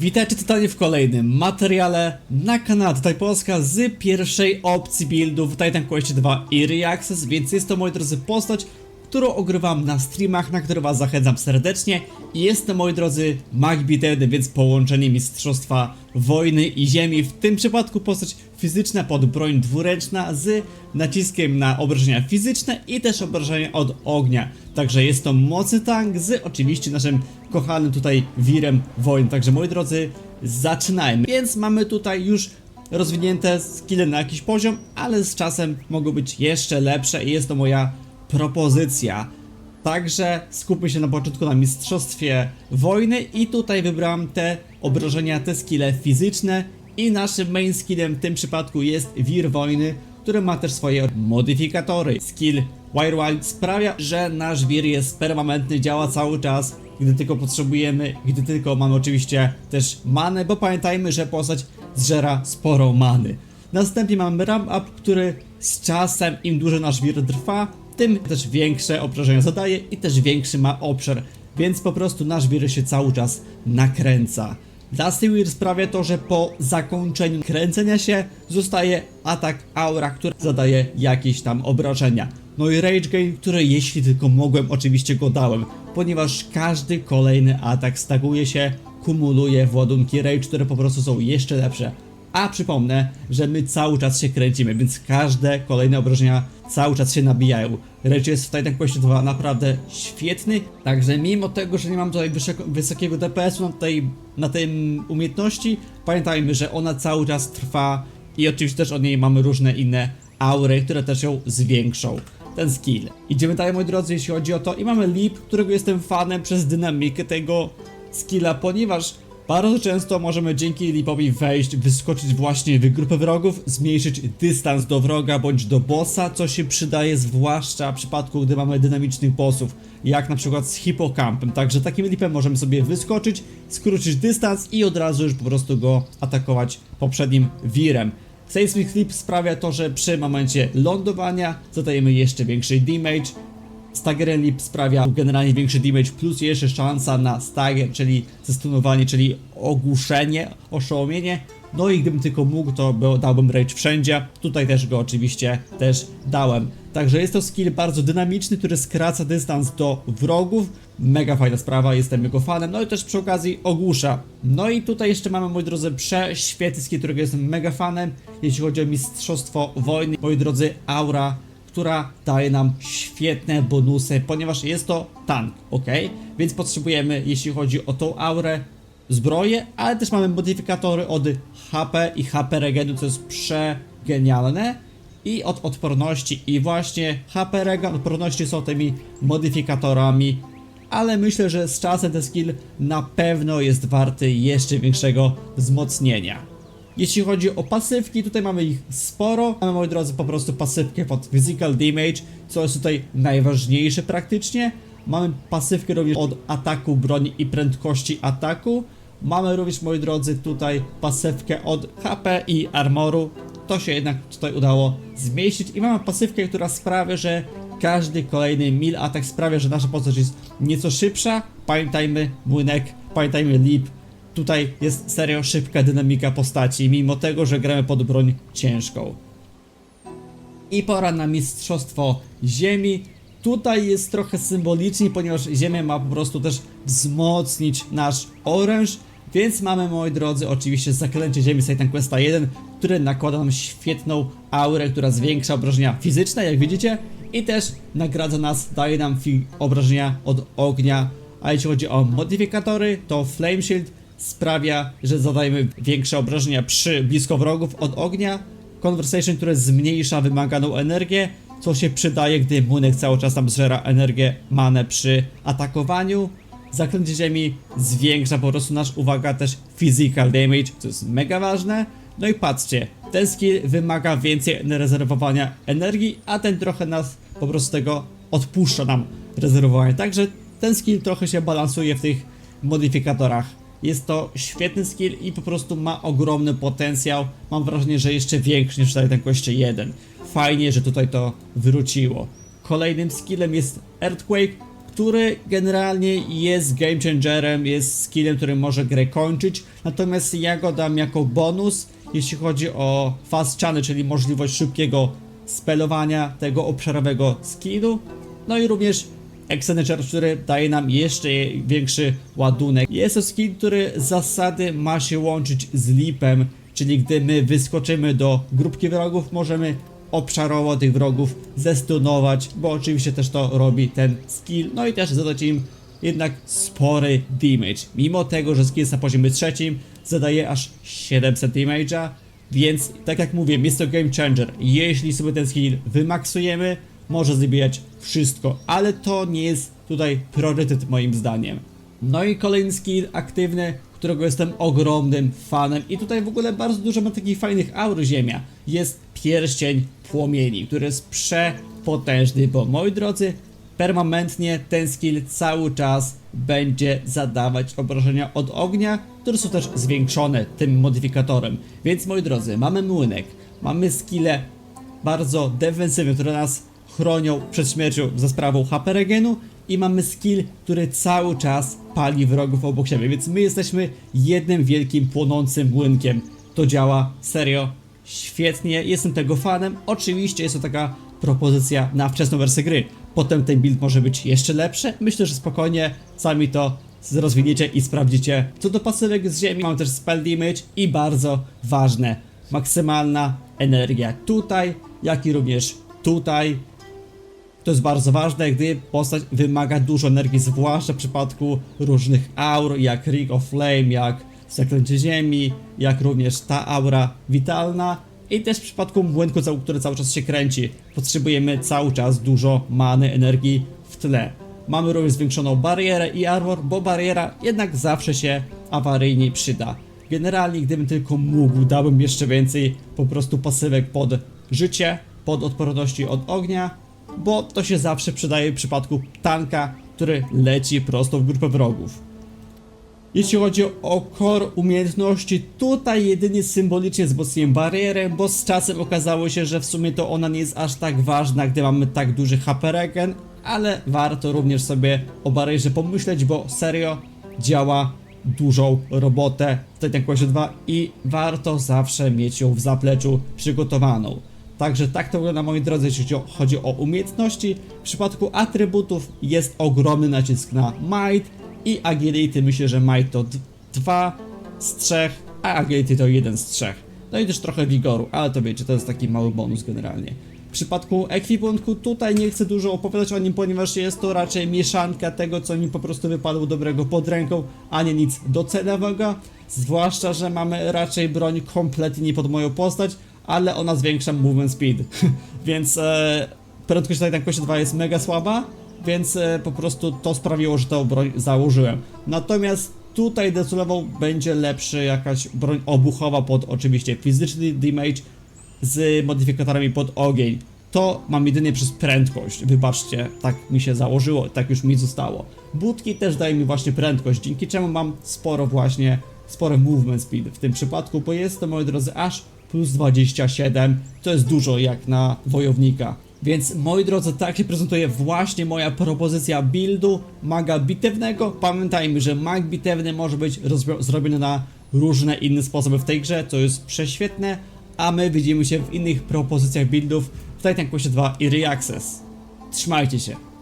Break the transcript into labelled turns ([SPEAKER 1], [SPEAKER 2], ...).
[SPEAKER 1] Witajcie totalnie w kolejnym materiale na kanale Tutaj Polska z pierwszej opcji buildu w Titan Quest 2 Early Access, więc jest to, moi drodzy, postać, którą ogrywam na streamach, na które was zachęcam serdecznie. I jest to, moi drodzy, Magbitełny, więc połączenie Mistrzostwa Wojny i Ziemi. W tym przypadku postać fizyczna pod broń dwuręczna z naciskiem na obrażenia fizyczne i też obrażenia od ognia. Także jest to mocny tank z oczywiście naszym kochanym tutaj wirem wojny. Także, moi drodzy, zaczynajmy. Więc mamy tutaj już rozwinięte skille na jakiś poziom, ale z czasem mogą być jeszcze lepsze i jest to moja propozycja. Także skupmy się na początku na Mistrzostwie Wojny i tutaj wybrałem te obrażenia, te skille fizyczne i naszym main skillem w tym przypadku jest wir wojny, który ma też swoje modyfikatory. Skill Wild sprawia, że nasz wir jest permanentny, działa cały czas, gdy tylko potrzebujemy, gdy tylko mamy oczywiście też manę, bo pamiętajmy, że postać zżera sporo many. Następnie mamy ramp up, który z czasem, im dłużej nasz wir trwa, tym też większe obrażenia zadaje i też większy ma obszar, więc po prostu nasz wir się cały czas nakręca. Dusty Wir sprawia to, że po zakończeniu kręcenia się zostaje atak aura, który zadaje jakieś tam obrażenia. No i Rage Gain, który jeśli tylko mogłem, oczywiście go dałem, ponieważ każdy kolejny atak staguje się, kumuluje w ładunki Rage, które po prostu są jeszcze lepsze. A przypomnę, że my cały czas się kręcimy, więc każde kolejne obrażenia cały czas się nabijają. Rage jest w Titan Quest 2 naprawdę świetny, także mimo tego, że nie mam tutaj wysokiego DPS-u na tej umiejętności, pamiętajmy, że ona cały czas trwa i oczywiście też od niej mamy różne inne aury, które też ją zwiększą. Ten skill. Idziemy dalej, moi drodzy, jeśli chodzi o to, i mamy Leap, którego jestem fanem przez dynamikę tego skilla, ponieważ bardzo często możemy dzięki Leapowi wejść, wyskoczyć właśnie w grupę wrogów, zmniejszyć dystans do wroga bądź do bossa, co się przydaje zwłaszcza w przypadku, gdy mamy dynamicznych bossów, jak na przykład z Hippocampem. Także takim Leapem możemy sobie wyskoczyć, skrócić dystans i od razu już po prostu go atakować poprzednim wirem. Seismic Leap sprawia to, że przy momencie lądowania zadajemy jeszcze większy damage. Stagger Leap sprawia generalnie większy damage, plus jeszcze szansa na stagger, czyli zestunowanie, czyli ogłuszenie, oszołomienie. No i gdybym tylko mógł, to dałbym Rage wszędzie. Tutaj też go oczywiście dałem. Także jest to skill bardzo dynamiczny, który skraca dystans do wrogów. Mega fajna sprawa, jestem jego fanem. No i też przy okazji ogłusza. No i tutaj jeszcze mamy, moi drodzy, prześwietny skill, którego jestem mega fanem, jeśli chodzi o Mistrzostwo Wojny. Moi drodzy, aura, która daje nam świetne bonusy, ponieważ jest to tank, ok? Więc potrzebujemy, jeśli chodzi o tą aurę, zbroję, ale też mamy modyfikatory od HP i HP regenu, co jest przegenialne, i od odporności. I właśnie HP regen, odporności są tymi modyfikatorami, ale myślę, że z czasem ten skill na pewno jest warty jeszcze większego wzmocnienia. Jeśli chodzi o pasywki, tutaj mamy ich sporo. Mamy, moi drodzy, po prostu pasywkę pod Physical Damage, co jest tutaj najważniejsze praktycznie. Mamy pasywkę również od ataku broni i prędkości ataku. Mamy również, moi drodzy, tutaj pasywkę od HP i armoru. To się jednak tutaj udało zmieścić. I mamy pasywkę, która sprawia, że każdy kolejny melee atak sprawia, że nasza postać jest nieco szybsza. Pamiętajmy młynek, pamiętajmy leap. Tutaj jest serio szybka dynamika postaci, mimo tego, że gramy pod broń ciężką. I pora na Mistrzostwo Ziemi. Tutaj jest trochę symbolicznie, ponieważ Ziemia ma po prostu też wzmocnić nasz oręż. Więc mamy, moi drodzy, oczywiście zaklęcie Ziemi z Titan Questa 1, które nakłada nam świetną aurę, która zwiększa obrażenia fizyczne, jak widzicie. I też nagradza nas, daje nam obrażenia od ognia. A jeśli chodzi o modyfikatory, to Flame Shield sprawia, że zadajemy większe obrażenia blisko wrogów od ognia. Conversation, które zmniejsza wymaganą energię, co się przydaje, gdy młynek cały czas tam zżera energię, manę przy atakowaniu. Zaklęcie Ziemi zwiększa po prostu uwaga, też physical damage, co jest mega ważne. No i patrzcie, ten skill wymaga więcej rezerwowania energii, a ten trochę nas po prostu tego odpuszcza nam rezerwowanie. Także ten skill trochę się balansuje w tych modyfikatorach. Jest to świetny skill i po prostu ma ogromny potencjał. Mam wrażenie, że jeszcze większy niż w Titan Questie 1. Fajnie, że tutaj to wróciło. Kolejnym skillem jest Earthquake, który generalnie jest game changerem, jest skillem, który może grę kończyć, natomiast ja go dam jako bonus, jeśli chodzi o fast channel, czyli możliwość szybkiego spelowania tego obszarowego skillu, no i również Extended, który daje nam jeszcze większy ładunek. Jest to skill, który z zasady ma się łączyć z leapem, czyli gdy my wyskoczymy do grupki wrogów, możemy obszarowo tych wrogów zestunować, bo oczywiście też to robi ten skill, no i też zadać im jednak spory damage. Mimo tego, że skill jest na poziomie trzecim, zadaje aż 700 damage'a, więc tak jak mówię, jest to game changer. Jeśli sobie ten skill wymaksujemy, może zabijać wszystko, ale to nie jest tutaj priorytet moim zdaniem. No i kolejny skill aktywny, którego jestem ogromnym fanem i tutaj w ogóle bardzo dużo ma takich fajnych aur ziemia. Jest pierścień płomieni, który jest przepotężny, bo moi drodzy, permanentnie ten skill cały czas będzie zadawać obrażenia od ognia, które są też zwiększone tym modyfikatorem. Więc moi drodzy, mamy młynek, mamy skille bardzo defensywne, które nas chronią przed śmiercią za sprawą HP regenu i mamy skill, który cały czas pali wrogów obok siebie, więc my jesteśmy jednym wielkim płonącym młynkiem. To działa serio świetnie, jestem tego fanem. Oczywiście jest to taka propozycja na wczesną wersję gry. Potem ten build może być jeszcze lepszy. Myślę, że spokojnie sami to rozwiniecie i sprawdzicie. Co do pasywek z ziemi, mam też spell damage i bardzo ważne, maksymalna energia tutaj, jak i również tutaj. To jest bardzo ważne, gdy postać wymaga dużo energii, zwłaszcza w przypadku różnych aur, jak Ring of Flame, jak Zaklęcie Ziemi, jak również ta aura witalna. I też w przypadku młynku, który cały czas się kręci, potrzebujemy cały czas dużo many, energii w tle. Mamy również zwiększoną barierę i armor, bo bariera jednak zawsze się awaryjnie przyda. Generalnie, gdybym tylko mógł, dałbym jeszcze więcej po prostu pasywek pod życie, pod odporności od ognia, bo to się zawsze przydaje w przypadku tanka, który leci prosto w grupę wrogów. Jeśli chodzi o core umiejętności, tutaj jedynie symbolicznie wzmocniłem barierę, bo z czasem okazało się, że w sumie to ona nie jest aż tak ważna, gdy mamy tak duży HP regen, ale warto również sobie o barierze pomyśleć, bo serio działa dużą robotę w Titan Quest 2 i warto zawsze mieć ją w zapleczu przygotowaną. Także tak to wygląda, moi drodzy, jeśli chodzi o umiejętności. W przypadku atrybutów jest ogromny nacisk na Might i Agility. Myślę, że Might to 2 z 3, a Agility to 1 z 3. No i też trochę wigoru, ale to wiecie, to jest taki mały bonus generalnie. W przypadku ekwipunku tutaj nie chcę dużo opowiadać o nim, ponieważ jest to raczej mieszanka tego, co mi po prostu wypadło dobrego pod ręką, a nie nic docelowego. Zwłaszcza, że mamy raczej broń kompletnie nie pod moją postać, ale ona zwiększa movement speed, więc prędkość Titan Quest 2 jest mega słaba, więc po prostu to sprawiło, że tą broń założyłem. Natomiast tutaj docelowo będzie lepszy jakaś broń obuchowa pod oczywiście fizyczny damage z modyfikatorami pod ogień. To mam jedynie przez prędkość, wybaczcie, tak mi się założyło, tak już mi zostało. Budki też dają mi właśnie prędkość, dzięki czemu mam sporo movement speed w tym przypadku, bo jest to, moi drodzy, aż plus 27, to jest dużo jak na wojownika. Więc moi drodzy, tak się prezentuje właśnie moja propozycja buildu maga bitewnego. Pamiętajmy, że mag bitewny może być zrobiony na różne inne sposoby w tej grze, co jest prześwietne, a my widzimy się w innych propozycjach buildów w Titan Quest 2 Early Access. Trzymajcie się!